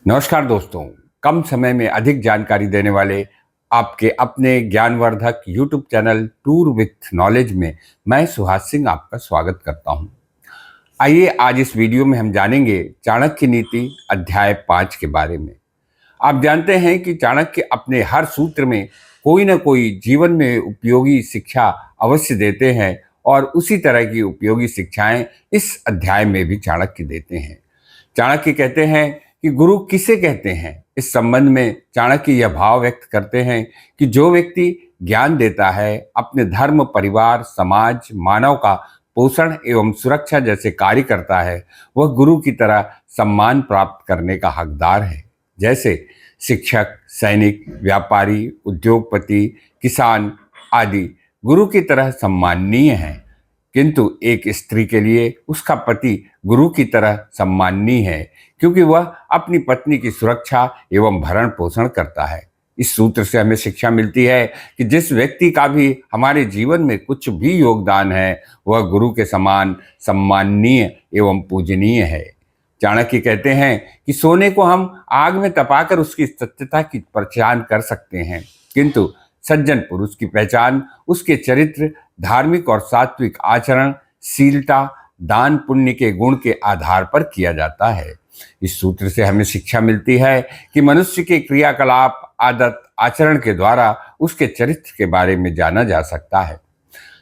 नमस्कार दोस्तों। कम समय में अधिक जानकारी देने वाले आपके अपने ज्ञानवर्धक YouTube channel tour with knowledge में मैं सुहास सिंह आपका स्वागत करता हूं। आइए आज इस वीडियो में हम जानेंगे चाणक्य नीति अध्याय 5 के बारे में। आप जानते हैं कि चाणक्य अपने हर सूत्र में कोई ना कोई जीवन में उपयोगी शिक्षा अवश्य देते हैं और उसी तरह की उपयोगी शिक्षाएं इस अध्याय में भी चाणक्य देते हैं। चाणक्य कहते हैं कि गुरु किसे कहते हैं। इस संबंध में चाणक्य यह भाव व्यक्त करते हैं कि जो व्यक्ति ज्ञान देता है, अपने धर्म, परिवार, समाज, मानव का पोषण एवं सुरक्षा जैसे कार्य करता है, वह गुरु की तरह सम्मान प्राप्त करने का हकदार है। जैसे शिक्षक, सैनिक, व्यापारी, उद्योगपति, किसान आदि गुरु की तरह सम्माननीय हैं, किंतु एक स्त्री के लिए उसका पति गुरु की तरह सम्माननीय है, क्योंकि वह अपनी पत्नी की सुरक्षा एवं भरण पोषण करता है। इस सूत्र से हमें शिक्षा मिलती है कि जिस व्यक्ति का भी हमारे जीवन में कुछ भी योगदान है, वह गुरु के समान सम्माननीय एवं पूजनीय है। चाणक्य कहते हैं कि सोने को हम आग में तपाकर उसकी सत्यता की पहचान कर सकते हैं, किंतु सज्जन पुरुष की पहचान उसके चरित्र, धार्मिक और सात्विक आचरण, शीलता, दान पुण्य के गुण के आधार पर किया जाता है। इस सूत्र से हमें शिक्षा मिलती है कि मनुष्य के क्रियाकलाप, आदत, आचरण के द्वारा उसके चरित्र के बारे में जाना जा सकता है।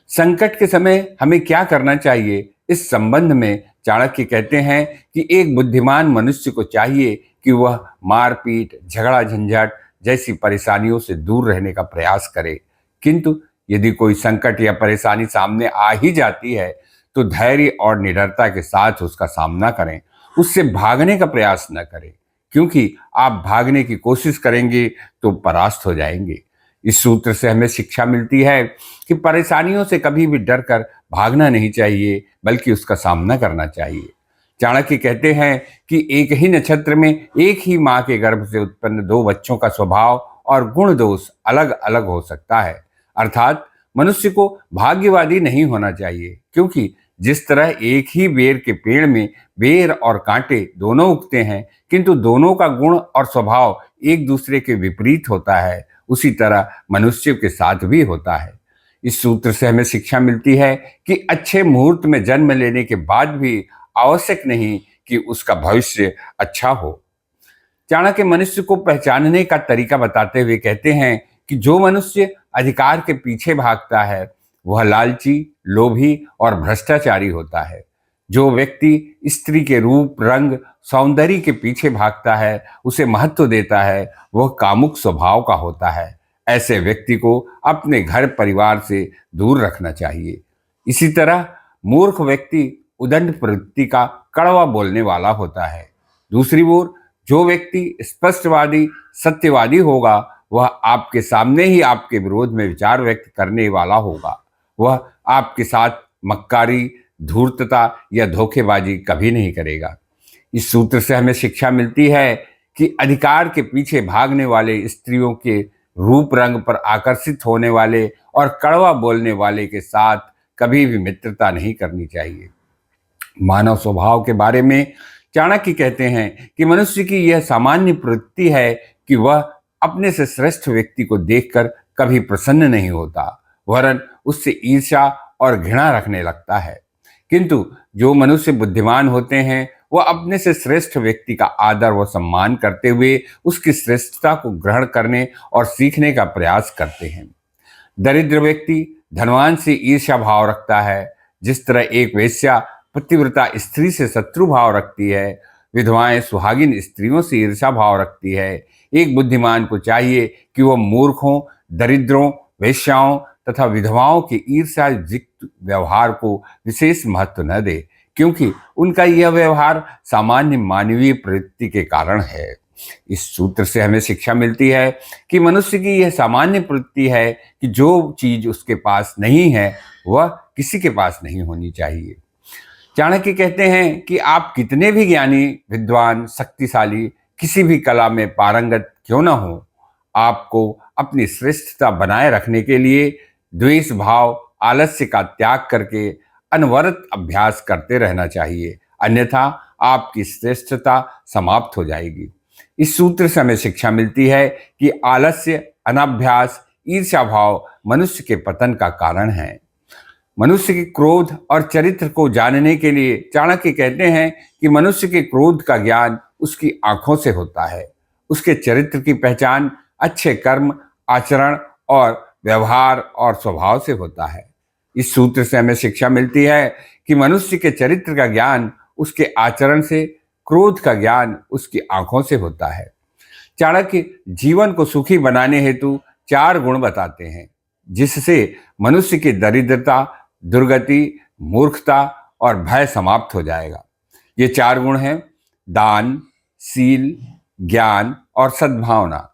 संकट के समय हमें क्या करना चाहिए, इस संबंध में चाणक्य कहते हैं कि एक बुद्धिमान मनुष्य को चाहिए कि वह मारपीट, झगड़ा झंझट जैसी परेशानियों से दूर रहने का प्रयास करे, किंतु यदि कोई संकट या परेशानी सामने आ ही जाती है तो धैर्य और निडरता के साथ उसका सामना करें, उससे भागने का प्रयास न करें, क्योंकि आप भागने की कोशिश करेंगे तो परास्त हो जाएंगे। इस सूत्र से हमें शिक्षा मिलती है कि परेशानियों से कभी भी डरकर भागना नहीं चाहिए, बल्कि उसका सामना करना चाहिए। चाणक्य कहते हैं कि एक ही नक्षत्र में एक ही माँ के गर्भ से उत्पन्न दो बच्चों का स्वभाव और गुण दोष अलग अलग हो सकता है। अर्थात मनुष्य को भाग्यवादी नहीं होना चाहिए, क्योंकि जिस तरह एक ही बेर के पेड़ में बेर और कांटे दोनों उगते हैं, किंतु दोनों का गुण और स्वभाव एक दूसरे के विपरीत होता है, उसी तरह मनुष्य के साथ भी होता है। इस सूत्र से हमें शिक्षा मिलती है कि अच्छे मुहूर्त में जन्म लेने के बाद भी आवश्यक नहीं कि उसका भविष्य अच्छा हो। चाणक्य मनुष्य को पहचानने का तरीका बताते हुए कहते हैं कि जो मनुष्य अधिकार के पीछे भागता है वह लालची, लोभी और भ्रष्टाचारी होता है। जो व्यक्ति स्त्री के रूप, रंग, सौंदर्य के पीछे भागता है, उसे महत्व देता है, वह कामुक स्वभाव का होता है। ऐसे व्यक्ति को अपने घर परिवार से दूर रखना चाहिए। इसी तरह मूर्ख व्यक्ति उदंड प्रवृत्ति का, कड़वा बोलने वाला होता है। दूसरी ओर जो व्यक्ति स्पष्टवादी, सत्यवादी होगा, वह आपके सामने ही आपके विरोध में विचार व्यक्त करने वाला होगा। वह आपके साथ मक्कारी, धूर्तता या धोखेबाजी कभी नहीं करेगा। इस सूत्र से हमें शिक्षा मिलती है कि अधिकार के पीछे भागने वाले, स्त्रियों के रूप रंग पर आकर्षित होने वाले और कड़वा बोलने वाले के साथ कभी भी मित्रता नहीं करनी चाहिए। मानव स्वभाव के बारे में चाणक्य कहते हैं कि मनुष्य की यह सामान्य प्रवृत्ति है कि वह अपने से श्रेष्ठ व्यक्ति को देखकर कभी प्रसन्न नहीं होता, वरन उससे ईर्ष्या और घृणा रखने लगता है। किंतु जो मनुष्य बुद्धिमान होते हैं वह अपने से श्रेष्ठ व्यक्ति का आदर व सम्मान करते हुए उसकी श्रेष्ठता को ग्रहण करने और सीखने का प्रयास करते हैं। दरिद्र व्यक्ति धनवान से ईर्ष्या भाव रखता है। जिस तरह एक वेश्या पतिव्रता स्त्री से शत्रु भाव रखती है, विधवाएं सुहागिन स्त्रियों से ईर्ष्या भाव रखती है, एक बुद्धिमान को चाहिए कि वह मूर्खों, दरिद्रों, वेश्याओं तथा विधवाओं के ईर्ष्यायुक्त व्यवहार को विशेष महत्व न दे, क्योंकि उनका यह व्यवहार सामान्य मानवीय प्रवृत्ति के कारण है। इस सूत्र से हमें शिक्षा मिलती है कि मनुष्य की यह सामान्य प्रवृत्ति है कि जो चीज उसके पास नहीं है वह किसी के पास नहीं होनी चाहिए। चाणक्य कहते हैं कि आप कितने भी ज्ञानी, विद्वान, शक्तिशाली, किसी भी कला में पारंगत क्यों न हो, आपको अपनी श्रेष्ठता बनाए रखने के लिए द्वेष भाव, आलस्य का त्याग करके अनवरत अभ्यास करते रहना चाहिए, अन्यथा आपकी श्रेष्ठता समाप्त हो जाएगी। इस सूत्र से हमें शिक्षा मिलती है कि आलस्य, अनाभ्यास, ईर्ष्या भाव मनुष्य के पतन का कारण है। मनुष्य के क्रोध और चरित्र को जानने के लिए चाणक्य कहते हैं कि मनुष्य के क्रोध का ज्ञान उसकी आंखों से होता है। उसके चरित्र की पहचान अच्छे कर्म, आचरण और व्यवहार और स्वभाव से होता है। इस सूत्र से हमें शिक्षा मिलती है कि मनुष्य के चरित्र का ज्ञान उसके आचरण से, क्रोध का ज्ञान उसकी आंखों से होता है। चाणक्य जीवन को सुखी बनाने हेतु 4 गुण बताते हैं, जिससे मनुष्य की दरिद्रता, दुर्गति, मूर्खता और भय समाप्त हो जाएगा। ये 4 गुण हैं: दान, सील, ज्ञान और सद्भावना।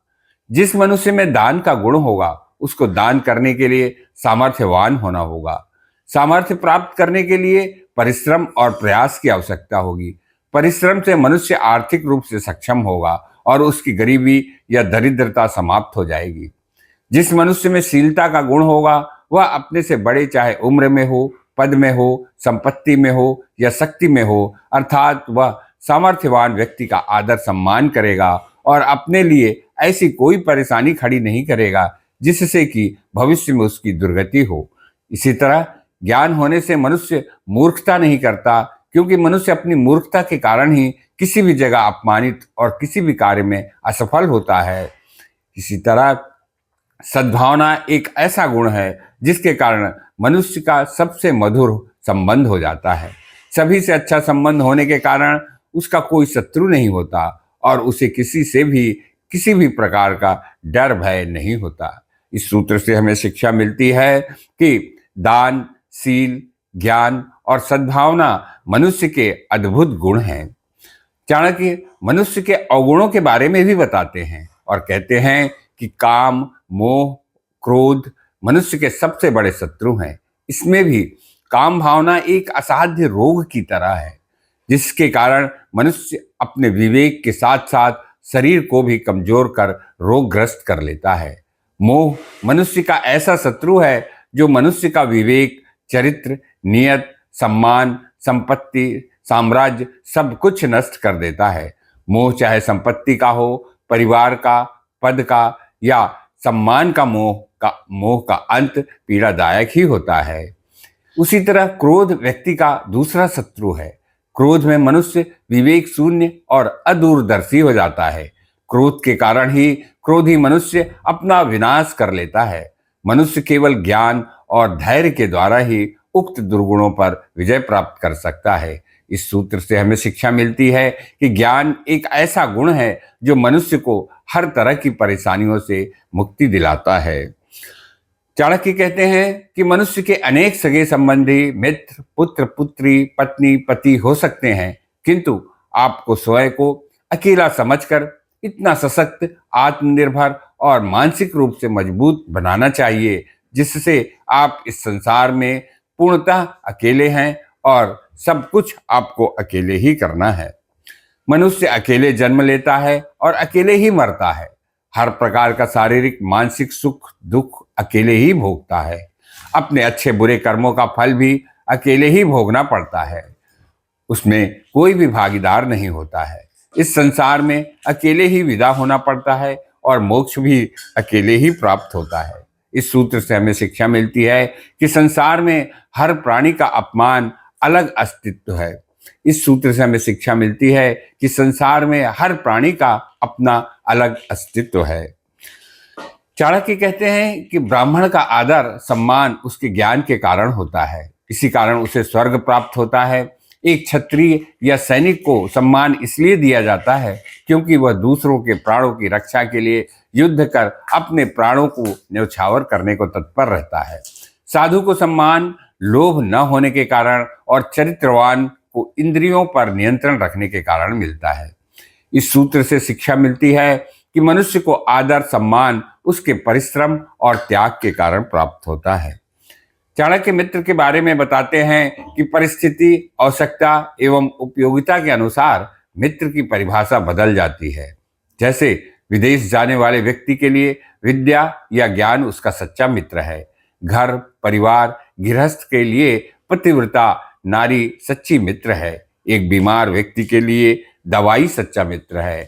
जिस मनुष्य में दान का गुण होगा, उसको दान करने के लिए सामर्थ्यवान होना होगा। सामर्थ्य प्राप्त करने के लिए परिश्रम और प्रयास की आवश्यकता होगी। परिश्रम से मनुष्य आर्थिक रूप से सक्षम होगा और उसकी गरीबी या दरिद्रता समाप्त हो जाएगी। जिस मनुष्य में शीलता का गुण होगा, वह अपने से बड़े, चाहे उम्र में हो, पद में हो, संपत्ति में हो या शक्ति में हो, अर्थात वह सामर्थ्यवान व्यक्ति का आदर सम्मान करेगा और अपने लिए ऐसी कोई परेशानी खड़ी नहीं करेगा जिससे कि भविष्य में उसकी दुर्गति हो। इसी तरह ज्ञान होने से मनुष्य मूर्खता नहीं करता, क्योंकि मनुष्य अपनी मूर्खता के कारण ही किसी भी जगह अपमानित और किसी भी कार्य में असफल होता है। इसी तरह सद्भावना एक ऐसा गुण है जिसके कारण मनुष्य का सबसे मधुर संबंध हो जाता है। सभी से अच्छा संबंध होने के कारण उसका कोई शत्रु नहीं होता और उसे किसी से भी किसी भी प्रकार का डर भय नहीं होता। इस सूत्र से हमें शिक्षा मिलती है कि दान, सील, ज्ञान और सद्भावना मनुष्य के अद्भुत गुण हैं। चाणक्य मनुष्य के अवगुणों के बारे में भी बताते हैं और कहते हैं कि काम, मोह, क्रोध मनुष्य के सबसे बड़े शत्रु हैं। इसमें भी काम भावना एक असाध्य रोग की तरह है, जिसके कारण मनुष्य अपने विवेक के साथ साथ शरीर को भी कमजोर कर रोगग्रस्त कर लेता है। मोह मनुष्य का ऐसा शत्रु है जो मनुष्य का विवेक, चरित्र, नियत, सम्मान, संपत्ति, साम्राज्य सब कुछ नष्ट कर देता है। मोह चाहे संपत्ति का हो, परिवार का, पद का या सम्मान का मोह का अंत पीड़ादायक ही होता है। उसी तरह क्रोध व्यक्ति का दूसरा शत्रु है। क्रोध में मनुष्य विवेक शून्य और अदूरदर्शी हो जाता है। क्रोध के कारण ही क्रोधी मनुष्य अपना विनाश कर लेता है। मनुष्य केवल ज्ञान और धैर्य के द्वारा ही उक्त दुर्गुणों पर विजय प्राप्त कर सकता है। इस सूत्र से हमें शिक्षा मिलती है कि ज्ञान एक ऐसा गुण है जो मनुष्य को हर तरह की परेशानियों से मुक्ति दिलाता है। चाणक्य कहते हैं कि मनुष्य के अनेक सगे संबंधी, मित्र, पुत्र, पुत्री, पत्नी, पति हो सकते हैं, किंतु आपको स्वयं को अकेला समझकर इतना सशक्त, आत्मनिर्भर और मानसिक रूप से मजबूत बनाना चाहिए जिससे आप इस संसार में पूर्णतः अकेले हैं और सब कुछ आपको अकेले ही करना है। मनुष्य अकेले जन्म लेता है और अकेले ही मरता है। हर प्रकार का शारीरिक, मानसिक सुख दुख अकेले ही भोगता है। अपने अच्छे बुरे कर्मों का फल भी अकेले ही भोगना पड़ता है। उसमें कोई भी भागीदार नहीं होता है। इस संसार में अकेले ही विदा होना पड़ता है और मोक्ष भी अकेले ही प्राप्त होता है। इस सूत्र से हमें शिक्षा मिलती है कि संसार में हर प्राणी का अपमान अलग अस्तित्व है। इस सूत्र से हमें शिक्षा मिलती है कि संसार में हर प्राणी का अपना अलग अस्तित्व है। चाणक्य कहते हैं कि ब्राह्मण का आदर सम्मान उसके ज्ञान के कारण होता है। इसी कारण उसे स्वर्ग प्राप्त होता है। एक क्षत्रिय या सैनिक को सम्मान इसलिए दिया जाता है क्योंकि वह दूसरों के प्राणों की रक्षा के लिए युद्ध कर अपने प्राणों को न्यौछावर करने को तत्पर रहता है। साधु को सम्मान लोभ न होने के कारण और चरित्रवान को इंद्रियों पर नियंत्रण रखने के कारण मिलता है। इस सूत्र से शिक्षा मिलती है कि मनुष्य को आदर सम्मान उसके परिश्रम और त्याग के कारण प्राप्त होता है। चाणक्य मित्र के बारे में बताते हैं कि परिस्थिति, आवश्यकता एवं उपयोगिता के अनुसार मित्र की परिभाषा बदल जाती है। जैसे विदेश जाने वाले व्यक्ति के लिए विद्या या ज्ञान उसका सच्चा मित्र है। घर, परिवार, गृहस्थ के लिए पतिव्रता नारी सच्ची मित्र है। एक बीमार व्यक्ति के लिए दवाई सच्चा मित्र है।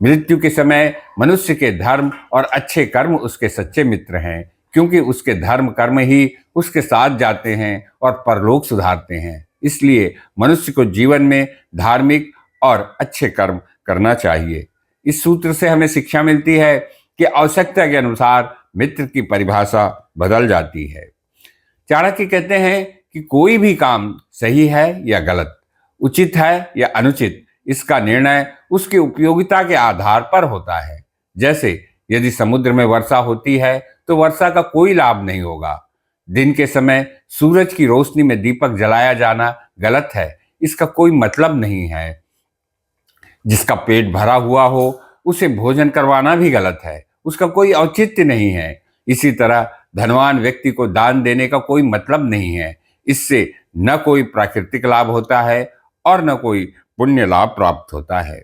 मृत्यु के समय मनुष्य के धर्म और अच्छे कर्म उसके सच्चे मित्र हैं, क्योंकि उसके धर्म कर्म ही उसके साथ जाते हैं और परलोक सुधारते हैं। इसलिए मनुष्य को जीवन में धार्मिक और अच्छे कर्म करना चाहिए। इस सूत्र से हमें शिक्षा मिलती है कि आवश्यकता के अनुसार मित्र की परिभाषा बदल जाती है। चाणक्य कहते हैं कि कोई भी काम सही है या गलत, उचित है या अनुचित, इसका निर्णय उसकी उपयोगिता के आधार पर होता है। जैसे यदि समुद्र में वर्षा होती है तो वर्षा का कोई लाभ नहीं होगा। दिन के समय सूरज की रोशनी में दीपक जलाया जाना गलत है, इसका कोई मतलब नहीं है। जिसका पेट भरा हुआ हो उसे भोजन करवाना भी गलत है, उसका कोई औचित्य नहीं है। इसी तरह धनवान व्यक्ति को दान देने का कोई मतलब नहीं है, इससे न कोई प्राकृतिक लाभ होता है और न कोई पुण्य लाभ प्राप्त होता है।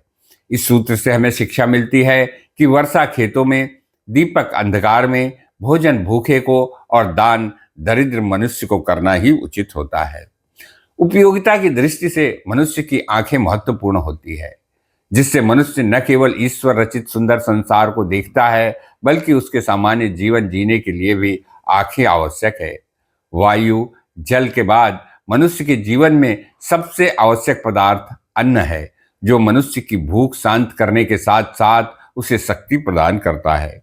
इस सूत्र से हमें शिक्षा मिलती है कि वर्षा खेतों में, दीपक अंधकार में, भोजन भूखे को और दान दरिद्र मनुष्य को करना ही उचित होता है। उपयोगिता की दृष्टि से मनुष्य की आंखें महत्वपूर्ण होती है, जिससे मनुष्य न केवल ईश्वर रचित सुंदर संसार को देखता है, बल्कि उसके सामान्य जीवन जीने के लिए भी आंखें आवश्यक है। वायु, जल के बाद मनुष्य के जीवन में सबसे आवश्यक पदार्थ अन्न है, जो मनुष्य की भूख शांत करने के साथ साथ उसे शक्ति प्रदान करता है।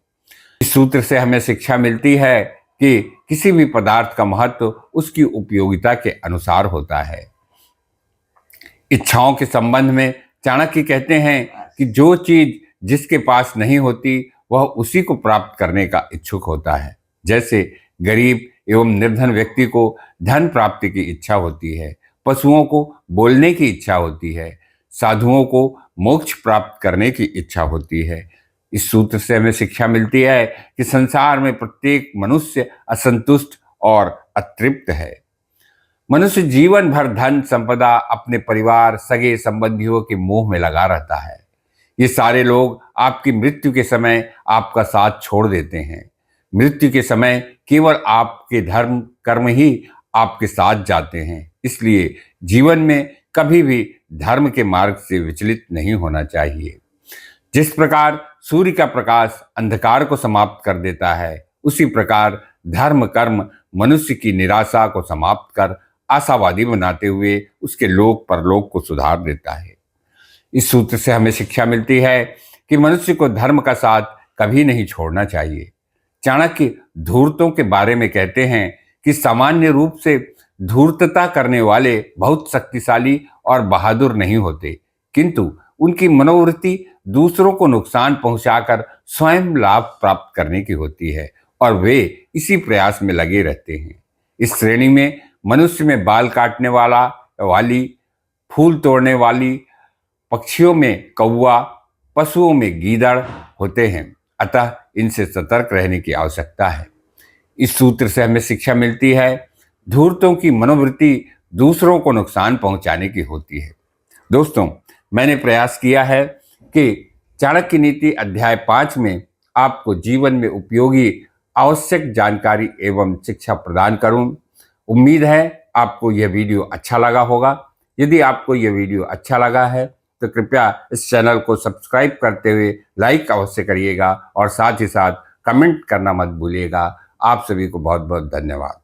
इस सूत्र से हमें शिक्षा मिलती है कि किसी भी पदार्थ का महत्व उसकी उपयोगिता के अनुसार होता है। इच्छाओं के संबंध में चाणक्य कहते हैं कि जो चीज जिसके पास नहीं होती वह उसी को प्राप्त करने का इच्छुक होता है। जैसे गरीब एवं निर्धन व्यक्ति को धन प्राप्ति की इच्छा होती है, पशुओं को बोलने की इच्छा होती है, साधुओं को मोक्ष प्राप्त करने की इच्छा होती है। इस सूत्र से हमें शिक्षा मिलती है कि संसार में प्रत्येक मनुष्य असंतुष्ट और अतृप्त है। मनुष्य जीवन भर धन संपदा, अपने परिवार, सगे संबंधियों के मोह में लगा रहता है। ये सारे लोग आपकी मृत्यु के समय आपका साथ छोड़ देते हैं। मृत्यु के समय केवल आपके धर्म कर्म ही आपके साथ जाते हैं। इसलिए जीवन में कभी भी धर्म के मार्ग से विचलित नहीं होना चाहिए। जिस प्रकार सूर्य का प्रकाश अंधकार को समाप्त कर देता है, उसी प्रकार धर्म कर्म मनुष्य की निराशा को समाप्त कर आशावादी बनाते हुए उसके लोक परलोक को सुधार देता है। इस सूत्र से हमें शिक्षा मिलती है कि मनुष्य को धर्म का साथ कभी नहीं छोड़ना चाहिए। चाणक्य धूर्तों के बारे में कहते हैं कि सामान्य रूप से धूर्तता करने वाले बहुत शक्तिशाली और बहादुर नहीं होते, किंतु उनकी मनोवृत्ति दूसरों को नुकसान पहुंचाकर स्वयं लाभ प्राप्त करने की होती है और वे इसी प्रयास में लगे रहते हैं। इस श्रेणी में मनुष्य में बाल काटने वाली, फूल तोड़ने वाली, पक्षियों में कौवा, पशुओं में गीदड़ होते हैं। अतः इनसे सतर्क रहने की आवश्यकता है। इस सूत्र से हमें शिक्षा मिलती है धूर्तों की मनोवृत्ति दूसरों को नुकसान पहुंचाने की होती है। दोस्तों, मैंने प्रयास किया है कि चाणक्य नीति अध्याय 5 में आपको जीवन में उपयोगी आवश्यक जानकारी एवं शिक्षा प्रदान करूं। उम्मीद है आपको यह वीडियो अच्छा लगा होगा। यदि आपको यह वीडियो अच्छा लगा है तो कृपया इस चैनल को सब्सक्राइब करते हुए लाइक अवश्य करिएगा और साथ ही साथ कमेंट करना मत भूलिएगा। आप सभी को बहुत बहुत धन्यवाद।